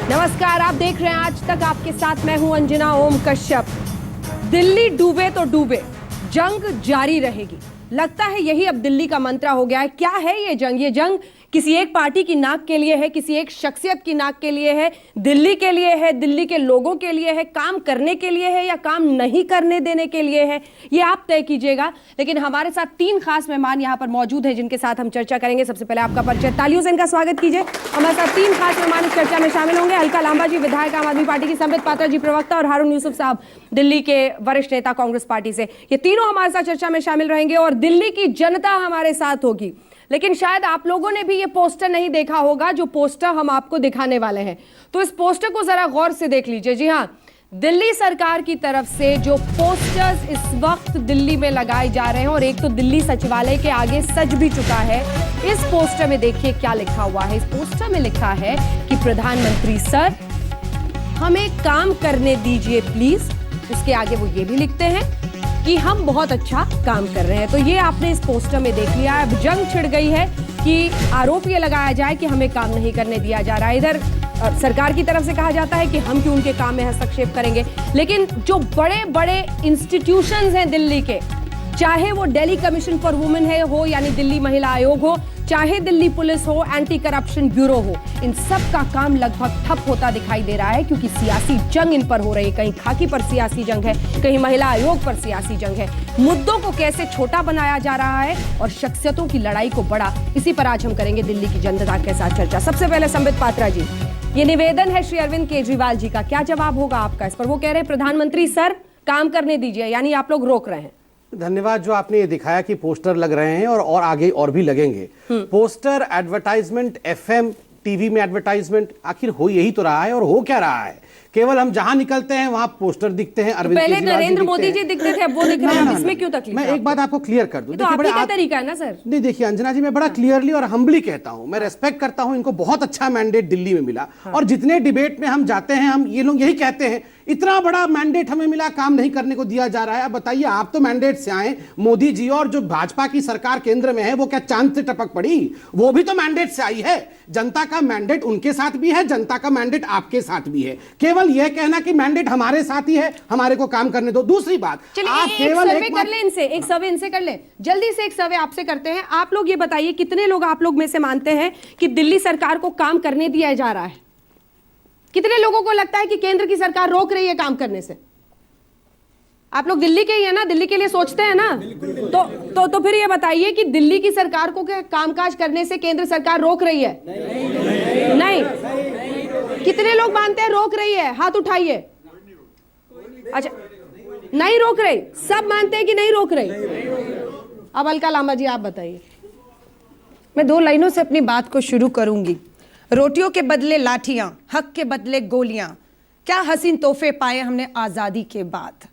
नमस्कार, आप देख रहे हैं आज तक। आपके साथ मैं हूं अंजना ओम कश्यप। दिल्ली डूबे तो डूबे, जंग जारी रहेगी। लगता है यही अब दिल्ली का मंत्रा हो गया है। क्या है ये जंग? ये जंग किसी एक पार्टी की नाक के लिए है, किसी एक शख्सियत की नाक के लिए है, दिल्ली के लिए है, दिल्ली के लोगों के लिए है, काम करने के लिए है या काम नहीं करने देने के लिए है, ये आप तय कीजिएगा। लेकिन हमारे साथ तीन खास मेहमान यहां पर मौजूद हैं जिनके साथ हम चर्चा करेंगे। सबसे पहले आपका परिचय, तालियों से इनका स्वागत कीजिए। हमारे साथ तीन खास मेहमान इस चर्चा में शामिल होंगे। अलका लांबा जी, विधायक आम आदमी पार्टी की, संबित पात्रा जी, प्रवक्ता, और हारून यूसुफ साहब, दिल्ली के वरिष्ठ नेता कांग्रेस पार्टी से। ये तीनों हमारे साथ चर्चा में शामिल रहेंगे और दिल्ली की जनता हमारे साथ होगी। लेकिन शायद आप लोगों ने भी ये पोस्टर नहीं देखा होगा जो पोस्टर हम आपको दिखाने वाले हैं। तो इस पोस्टर को जरा गौर से देख लीजिए। जी हाँ, दिल्ली सरकार की तरफ से जो पोस्टर्स इस वक्त दिल्ली में लगाए जा रहे हैं, और एक तो दिल्ली सचिवालय के आगे सज भी चुका है। इस पोस्टर में देखिए क्या लिखा हुआ है। इस पोस्टर में लिखा है कि प्रधानमंत्री सर, हमें काम करने दीजिए प्लीज। उसके आगे वो ये भी लिखते हैं कि हम बहुत अच्छा काम कर रहे हैं। तो ये आपने इस पोस्टर में देख लिया। अब जंग छिड़ गई है कि आरोप ये लगाया जाए कि हमें काम नहीं करने दिया जा रहा है। इधर सरकार की तरफ से कहा जाता है कि हम क्यों उनके काम में हस्तक्षेप करेंगे। लेकिन जो बड़े बड़े इंस्टीट्यूशंस हैं दिल्ली के, चाहे वो दिल्ली कमीशन फॉर वुमेन है हो, यानी दिल्ली महिला आयोग हो, चाहे दिल्ली पुलिस हो, एंटी करप्शन ब्यूरो हो, इन सब का काम लगभग ठप होता दिखाई दे रहा है क्योंकि सियासी जंग इन पर हो रही है। कहीं खाकी पर सियासी जंग है, कहीं महिला आयोग पर सियासी जंग है। मुद्दों को कैसे छोटा बनाया जा रहा है और शख्सियतों की लड़ाई को बड़ा, इसी पर आज हम करेंगे दिल्ली की जनता के साथ चर्चा। सबसे पहले संबित पात्रा जी, ये निवेदन है श्री अरविंद केजरीवाल जी का, क्या जवाब होगा आपका इस पर? वो कह रहे हैं प्रधानमंत्री सर काम करने दीजिए, यानी आप लोग रोक रहे हैं। धन्यवाद। जो आपने ये दिखाया कि पोस्टर लग रहे हैं और आगे और भी लगेंगे। पोस्टर, एडवर्टाइजमेंट, एफएम, टीवी में एडवर्टाइजमेंट, आखिर हो यही तो रहा है। और हो क्या रहा है? केवल हम जहां निकलते हैं वहां पोस्टर दिखते हैं। अरविंद पहले नरेंद्र मोदी जी दिखते थे, अब वो दिख रहे हैं। इसमें क्यों तकलीफ? मैं एक बात आपको क्लियर कर दूं। तो आपका क्या तरीका है ना सर? नहीं, देखिए अंजना जी, मैं बड़ा क्लियरली और हम्बली कहता हूं, मैं रेस्पेक्ट करता हूं, इनको बहुत अच्छा मैंडेट दिल्ली में मिला। और जितने डिबेट में हम जाते हैं, हम ये लोग यही कहते हैं इतना बड़ा मैंडेट हमें मिला, काम नहीं करने को दिया जा रहा है। अब बताइए, आप तो मैंडेट से आए मोदी जी, और जो भाजपा की सरकार केंद्र में है वो क्या चांद से टपक पड़ी? वो भी तो मैंडेट से आई है। जनता का मैंडेट उनके साथ भी है, जनता का मैंडेट आपके साथ भी है। केवल यह कहना कि मैंडेट हमारे साथ ही है, हमारे को काम करने दो। दूसरी बात, आप केवल एक कर ले इनसे, एक सर्वे इनसे कर ले, जल्दी से एक सर्वे आपसे करते हैं। आप लोग ये बताइए, कितने लोग आप लोग में से मानते हैं कि दिल्ली सरकार को काम करने दिया जा रहा है? कितने लोगों को लगता है कि केंद्र की सरकार रोक रही है काम करने से? आप लोग दिल्ली के ही है ना, दिल्ली के लिए सोचते हैं ना? तो फिर ये बताइए कि दिल्ली की सरकार को क्या कामकाज करने से केंद्र सरकार रोक रही है? नहीं। कितने लोग मानते हैं रोक रही है? हाथ उठाइए। अच्छा, नहीं रोक रही। सब मानते हैं कि नहीं रोक रही। अब अलका लांबा जी आप बताइए। मैं दो लाइनों से अपनी बात को शुरू करूंगी। रोटियों के बदले लाठियां, हक के बदले गोलियां, क्या हसीन तोहफे पाए हमने आजादी के बाद।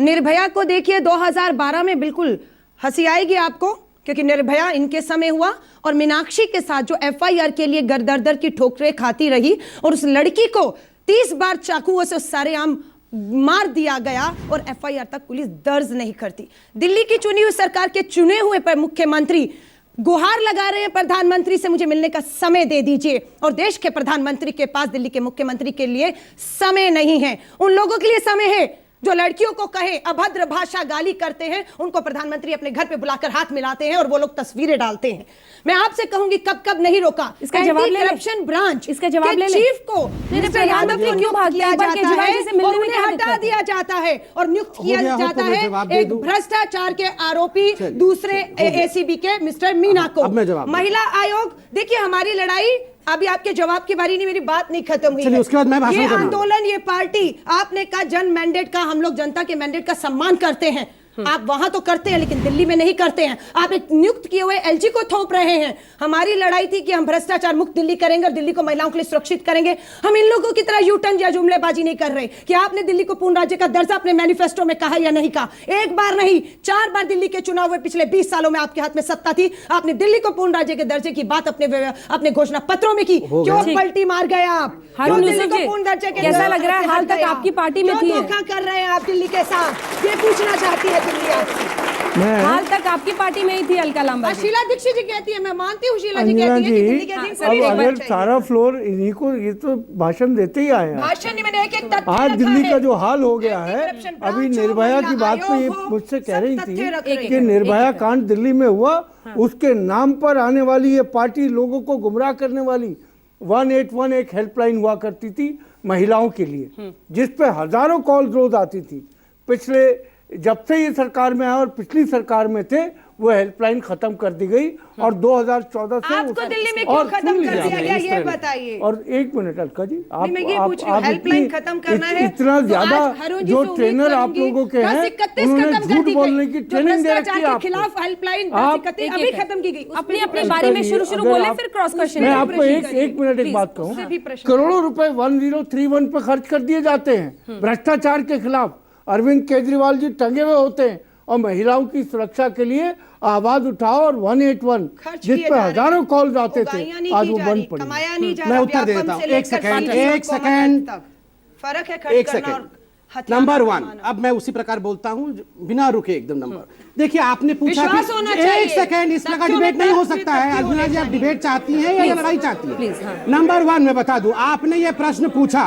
निर्भया को देखिए 2012 में, बिल्कुल हंसी आएगी आपको क्योंकि निर्भया इनके समय हुआ, और मीनाक्षी के साथ जो एफआईआर के लिए दर की ठोकरें खाती रही, और उस लड़की को 30 बार चाकुओं से सरेआम मार दिया गया और एफआईआर तक पुलिस दर्ज नहीं करती। दिल्ली की चुनी हुई सरकार के चुने हुए पर मुख्यमंत्री गुहार लगा रहे हैं प्रधानमंत्री से, मुझे मिलने का समय दे दीजिए। और देश के प्रधानमंत्री के पास दिल्ली के मुख्यमंत्री के लिए समय नहीं है। उन लोगों के लिए समय है जो लड़कियों को कहे, अभद्र भाषा गाली करते हैं, उनको प्रधानमंत्री अपने घर पे बुलाकर हाथ मिलाते हैं और वो लोग तस्वीरें डालते हैं। मैं आपसे कहूंगी कब कब नहीं रोका। इसका जवाब ले करप्शन ब्रांच, इसका जवाब ले चीफ को प्रधानमंत्री क्यों भाग लिया जाता है और उन्हें हटा दिया जाता है और नियुक्त किया जाता है एक भ्रष्टाचार के आरोपी दूसरे एसीबी के मिस्टर मीना को। महिला आयोग, देखिए हमारी लड़ाई, अभी आपके जवाब की बारी नहीं, मेरी बात नहीं खत्म हुई है। उसके बाद मैं भाषण ये आंदोलन, ये पार्टी, आपने कहा जन मैंडेट का, हम लोग जनता के मैंडेट का सम्मान करते हैं। आप वहां तो करते हैं लेकिन दिल्ली में नहीं करते हैं। आप एक नियुक्त किए हुए एलजी को थोप रहे हैं। हमारी लड़ाई थी कि हम भ्रष्टाचार मुक्त दिल्ली करेंगे और दिल्ली को महिलाओं के लिए सुरक्षित करेंगे। हम इन लोगों की तरह यूटर्न या जुमलेबाजी नहीं कर रहे कि आपने दिल्ली को पूर्ण राज्य का दर्जा अपने मैनिफेस्टो में कहा या नहीं कहा। एक बार नहीं, 4 बार दिल्ली के चुनाव हुए पिछले 20 सालों में, आपके हाथ में सत्ता थी, आपने दिल्ली को पूर्ण राज्य के दर्जे की बात अपने घोषणा पत्रों में की। क्यों पलटी मार गए आप? हारून यूसुफ जी, पूर्ण दर्जे के कैसा लग रहा है? हाल तक आपकी पार्टी में थी, धोखा कर रहे हैं आप दिल्ली के साथ, ये पूछना चाहती है दिल्ली आपसे। हाल तक आपकी पार्टी में ही थी अलका लांबा जी। शीला दीक्षित जी कहती है, मैं मानती हूँ शीला जी अंजना कहती है कि दिल्ली जी, के दिन अब सभी अगर देखना चाहिए। सारा फ्लोर इन्हीं को, ये तो भाषण देते ही आए हैं। भाषण नहीं, मैंने एक-एक तथ्य आज रखा दिल्ली है। का जो हाल हो गया है, एंटी करप्शन अभी ब्रांच हो, निर्भया की महिला बात पे ये आयोग हो, मुझसे कह सब रही तथ्य थी रख रहे कि हैं। निर्भया कांड दिल्ली में हुआ, उसके नाम पर आने वाली ये पार्टी लोगों को गुमराह करने वाली 181 एक हेल्पलाइन हुआ करती थी महिलाओं के लिए, जिस पे हजारों कॉल रोज आती थी। पिछले जब से ये सरकार में आया और पिछली सरकार में थे, वो हेल्पलाइन खत्म कर दी गई और 2014 से आपको दिल्ली में और क्यों खत्म सुन कर लीजिए दिया आप, गया, इस ये तरह- बताइए। और एक मिनट अलका जी, आप मैं ये पूछ रही हूँ, हेल्पलाइन इतनी- खत्म करना है इतना तो ज्यादा आज हरुण जी जो से उम्मीद ट्रेनर आप करूंगी, लोगों के हैं 1031 उन्होंने खत्म कर झूठ दी बोलने गई। की जो ट्रेनिंग दे भ्रष्टाचार रखी है के आपको। खिलाफ हेल्पलाइन आप 1031 अभी खत्म की गई। अपनी अपनी अलका बारी में जी, शुरू अगर बोले, आप- फिर क्रॉस क्वेश्चन मैं करिए। आपको एक मिनट एक बात कहूँ, उससे भी प्रश्न करोड़ों रुपए 1031 पे खर्च कर दिए जाते हैं भ्रष्टाचार के खिलाफ। अरविंद केजरीवाल जी टंगे हुए होते हैं और महिलाओं की सुरक्षा के लिए आवाज उठाओ और 181 जिस पे हजारों कॉल आते थे, आज वो बंद पड़ी। कमाया नहीं जा मैं रहा, उत्तर दे व्यापम देता हूं। से एक लेकर सेकंड, सीनियर एक कॉमन सेकंड। तक। फर्क है खर्च एक करना सेकंड। और हथियार नंबर 1, कमाना। अब मैं उसी प्रकार बोलता हूं बिना रुके एकदम नंबर। देखिए आपने पूछा विश्वास होना चाहिए। एक सेकंड, इसमें का तथ्यों में डिबेट नहीं हो तथ्य सकता है। होने अर्जुना जी, आप चाहिए। डिबेट चाहती हैं या लड़ाई चाहती हैं? प्लीज, हाँ। नंबर 1 मैं बता दूं, आपने ये प्रश्न पूछा,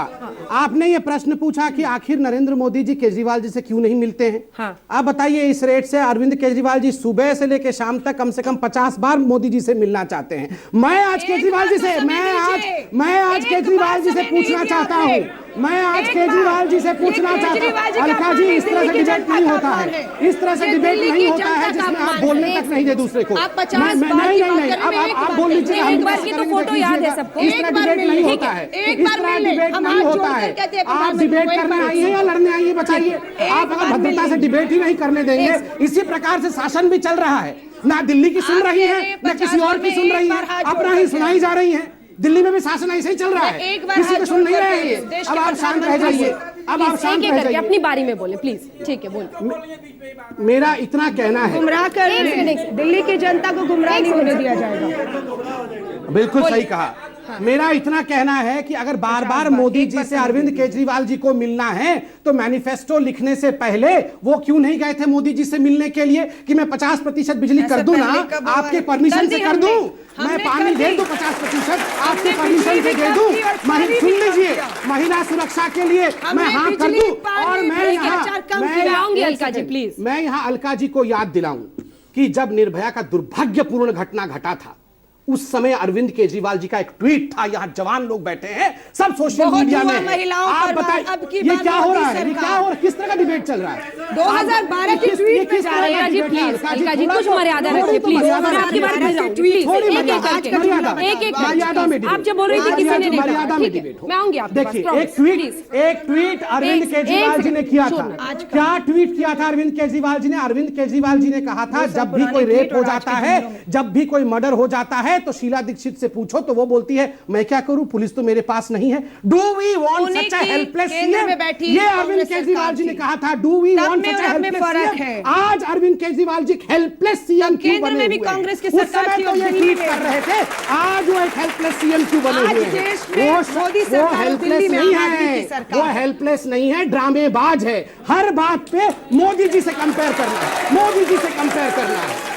आपने ये प्रश्न पूछा कि आखिर नरेंद्र मोदी जी केजरीवाल जी से क्यों नहीं मिलते हैं। हाँ। आप बताइए, इस रेट से अरविंद केजरीवाल जी सुबह से लेकर शाम तक कम से कम 50 बार मोदी जी से मिलना चाहते हैं। मैं आज केजरीवाल जी से मैं आज केजरीवाल जी से पूछना चाहता हूँ, मैं आज केजरीवाल जी से पूछना चाहता हूँ। अलका जी, इस तरह से डिबेट नहीं होता है, इस तरह से डिबेट नहीं होता है जिसमें आप बोलने तक नहीं दे दूसरे को। आप 50 बार नहीं, की बात नहीं, कर अब रहे हैं, आप बोल लीजिए, एक बार की तो फोटो याद है सबको। इस तरह डिबेट नहीं होता है, एक इस बार तरह मिल ले, डिबेट हम नहीं हाथ होता जोड़कर है। कहते हैं आप प्रधानमंत्री डिबेट को एक करने बार आई हैं या लड़ने आई हैं, बताइए। आप अगर भद्रता से डिबेट ही नहीं करने देंगे, इसी प्रकार से शासन भी चल रहा है। ना दिल्ली की सुन रही है, ना किसी और की सुन रही है, अपना ही सुनाई जा रही है। दिल्ली में भी शासन ऐसे ही चल रहा है, एक बार किसी को हाथ सुन नहीं जोड़कर रहे हैं। देश अब के आप शांत रह जाइए, अब आप शांत एक रह करके जाइए। अपनी बारी में बोले प्लीज। ठीक है, बोलिए। मेरा इतना कहना है, गुमराह कर रहे हैं दिल्ली की जनता को, गुमराह नहीं होने दिया जाएगा। बिल्कुल सही कहा। मेरा इतना कहना है कि अगर बार बार मोदी जी से अरविंद केजरीवाल जी को मिलना है तो मैनिफेस्टो लिखने से पहले वो क्यों नहीं गए थे मोदी जी से मिलने के लिए कि मैं 50% बिजली कर दूं ना, आपके परमिशन से कर दूं, मैं पानी दे दूं 50%, आपके परमिशन से दे दूं। सुन लीजिए, महिला सुरक्षा के लिए मैं हाँ कर दूं। और मैं यहाँ अलका जी को याद दिलाऊं कि जब निर्भया का दुर्भाग्यपूर्ण घटना घटा था, उस समय अरविंद केजरीवाल जी का एक ट्वीट था, यहाँ जवान लोग बैठे हैं, सब सोशल मीडिया में है। आप बताइए ये क्या हो रहा है, ये क्या हो रहा है, किस तरह का डिबेट चल रहा है? 2012 की ट्वीट में जा रहे हैं जी, प्लीज अलका जी कुछ मर्यादा रखिए प्लीज। मैं आपकी बात कर रहा हूँ, प्लीज एक मर्यादा में। आप जब बोल रही थी किसी ने मर्यादा में नहीं, डिबेट हो। मैं आऊंगी आपके पास। देखिए एक ट्वीट अरविंद केजरीवाल जी ने किया था। क्या ट्वीट किया था अरविंद केजरीवाल जी ने? अरविंद केजरीवाल जी ने कहा था जब भी कोई रेप हो जाता है, जब भी कोई मर्डर हो जाता है तो शीला दीक्षित से पूछो तो वो बोलती है मैं क्या करूं, पुलिस तो मेरे पास नहीं है। Do we want such a helpless CM? ये अरविंद केजरीवाल जी ने कहा था, do we want such a helpless CM? आज अरविंद केजरीवाल जी हेल्पलेस सीएम क्यों बने हुए हैं? कांग्रेस की उस समय तो ये ट्वीट कर रहे थे, आज वो एक हेल्पलेस सीएम क्यों बने हुए हैं? वो हेल्पलेस नहीं है, वो हेल्पलेस नहीं है, ड्रामेबाज है। हर बात पे मोदी जी से कंपेयर करना है, मोदी जी से कंपेयर करना है।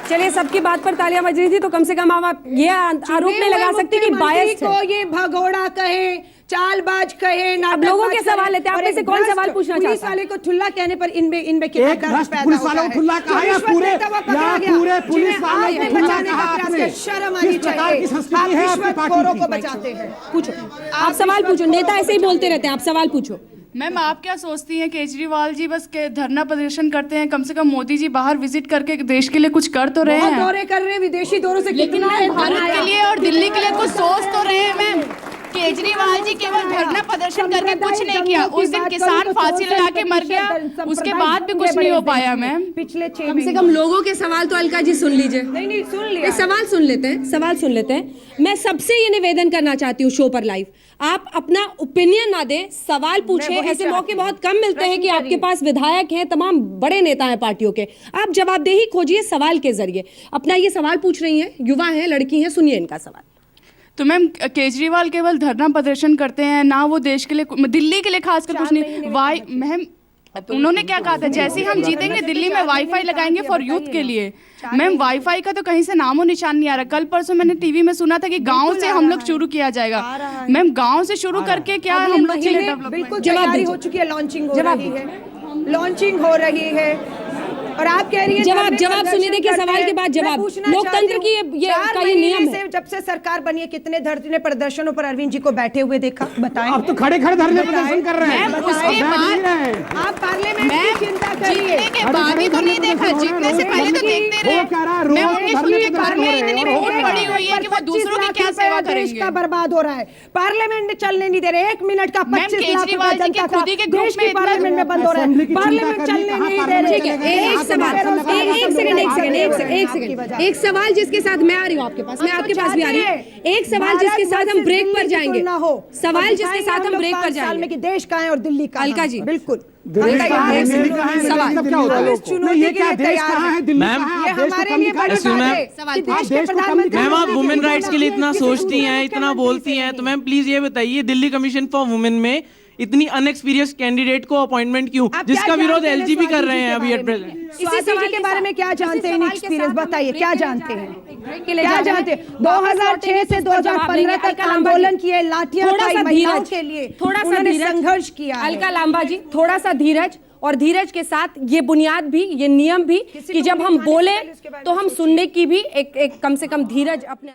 चलिए, सबकी बात पर तालियां बज रही थी तो कम से कम आप ये आरोप नहीं लगा सकते कि बायस को ये भगोड़ा कहे, चालबाज कहे, अब लोगों के सवाल लेते हैं, आप में से कौन सवाल पूछना चाहता है? पुलिस वाले को ठुल्ला कहने पर इनमें कितना एक भ्रष्ट पुलिस वालों को ठुल्ला कहा या पूरे पुलिस वालों को ठुल्ला कहा आपने? शर्म आनी किस प्रकार की संस्कृति है आपकी पार्टी को की? बचाते हैं। पूछो, आप सवाल पूछो। नेता ऐसे ही बोलते रहते हैं, आप सवाल पूछो। मैम, आप क्या सोचती हैं केजरीवाल जी बस के धरना प्रदर्शन करते हैं? कम से कम मोदी जी बाहर विजिट करके देश के लिए कुछ कर तो रहे हैं। दौरे कर रहे हैं, विदेशी दौरों से लेकिन भारत के लिए और दिल्ली के लिए कुछ सोच तो रहे हैं मैम। केजरीवाल जी केवल धरना प्रदर्शन करके कुछ नहीं किया। उस दिन किसान फांसी लगा के मर गया, उसके बाद भी कुछ नहीं हो पाया मैम। पिछले 6 कम से कम लोगों के सवाल तो अलका जी सुन लीजिए। नहीं सुन लिया। सवाल सुन लेते हैं, सवाल सुन लेते हैं। मैं सबसे ये निवेदन करना चाहती हूँ शो पर लाइव, आप अपना ओपिनियन ना दें, सवाल पूछें। ऐसे मौके बहुत कम मिलते हैं कि आपके पास विधायक हैं, तमाम बड़े नेता हैं पार्टियों के। आप जवाबदेही खोजिए सवाल के जरिए। अपना ये सवाल पूछ रही हैं, युवा हैं, लड़की हैं, सुनिए इनका सवाल। तो मैम, केजरीवाल केवल धरना प्रदर्शन करते हैं ना, वो देश के लिए, दिल्ली के लिए खासकर कुछ नहीं। वाई मैम, उन्होंने क्या कहा था, जैसे ही हम जीतेंगे दिल्ली में वाईफाई लगाएंगे फॉर यूथ के लिए। मैम वाईफाई का तो कहीं से नामो निशान नहीं आ रहा। कल परसों मैंने टीवी में सुना था कि गांव से हम लोग शुरू किया जाएगा। मैम गांव से शुरू करके क्या हम लोग के लिए डेवलपमेंट। बिल्कुल तैयारी हो चुकी है, लॉन्चिंग हो रही है और आप कह रही हैं जवाब सुनिए। देखिए सवाल के बाद जवाब, लोकतंत्र की ये नियम है। जब से सरकार बनी है कितने धरने प्रदर्शनों पर अरविंद जी को बैठे हुए देखा, बताएं। अब तो खड़े खड़े धरने प्रदर्शन कर रहे हैं। उसके बाद आप पार्लियामेंट की चिंता करिए। जीतने के बाद ही तो नहीं देखा, जीतने से पहले तो देखते रहे। मैं उनके घर में इतनी रिपोर्ट पड़ी हुई है कि वो दूसरों की क्या सेवा करेंगे। देश का बर्बाद हो रहा है, पार्लियामेंट में चलने नहीं दे रहे। 1 मिनट का 25 लाख रुपए जनता का देश की पार्लियामेंट में बंद हो रहा है, पार्लियामेंट चलने नहीं दे रहे। एक सवाल जिसके साथ मैं आ रही हूँ आपके पास, मैं आपके पास भी आ रही हूँ। एक सवाल जिसके साथ हम ब्रेक पर जाएंगे, सवाल जिसके साथ हम ब्रेक पर जाएंगे। देश का है और दिल्ली का। अलका जी बिल्कुल दिल्ली कहाँ है, दिल्ली कहाँ है, मतलब क्या होता है? ये क्या देश कहाँ है, दिल्ली कहाँ है? हमारे लिए बड़ी बात है। मैम आप वुमेन राइट्स के लिए इतना सोचती हैं, इतना बोलती हैं, तो मैम प्लीज ये बताइए दिल्ली कमीशन फॉर वुमेन में इतनी अनएक्सपीरियंस कैंडिडेट को अपॉइंटमेंट क्यों, जिसका विरोध एलजीबी कर रहे हैं अभी एट प्रेजेंट। इसी सवाल के बारे में क्या जानते हैं? एक्सपीरियंस बताइए, क्या जानते हैं? क्या जानते हैं? 2006 से 2015 तक आंदोलन किए, लाठियां उठाई महिलाओं के लिए, थोड़ा सा उन्होंने संघर्ष किया। अलका लांबा जी, थोड़ा सा धीरज, और धीरज के साथ ये बुनियाद भी, ये नियम भी कि जब हम बोले तो हम सुनने की भी एक कम से कम धीरज अपने